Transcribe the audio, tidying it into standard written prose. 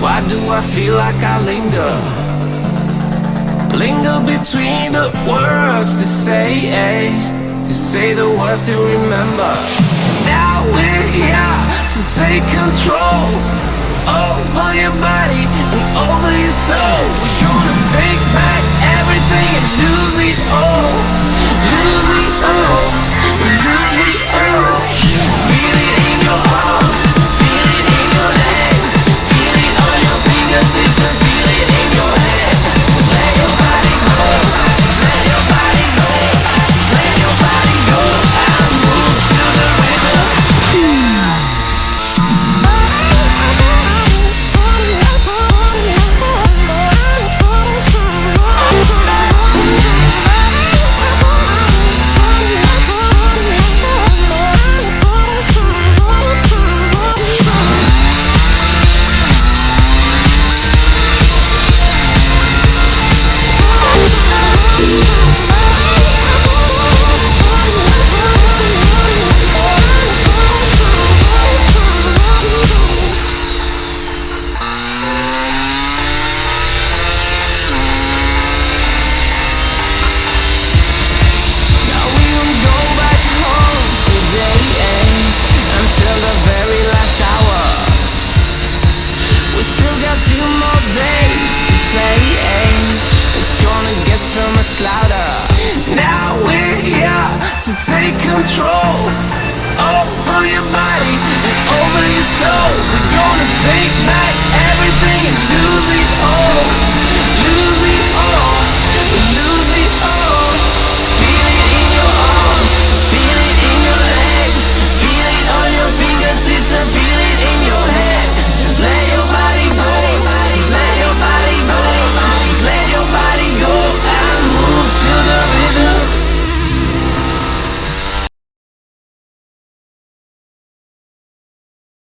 Why do I feel like I linger? Linger between the words to say the words to remember. Now we're here to take control over your body and over your soul. We're gonna take back everything and lose it all. Lose it all, lose it all. Feel it in your heart, feel it in your legs, feel it on your fingertips and feel it in your head. Just let your body go, just let your body go, just let your body go and move to the rhythm. So much louder. Now we're here to take control over your body and over your soul. We're gonna take back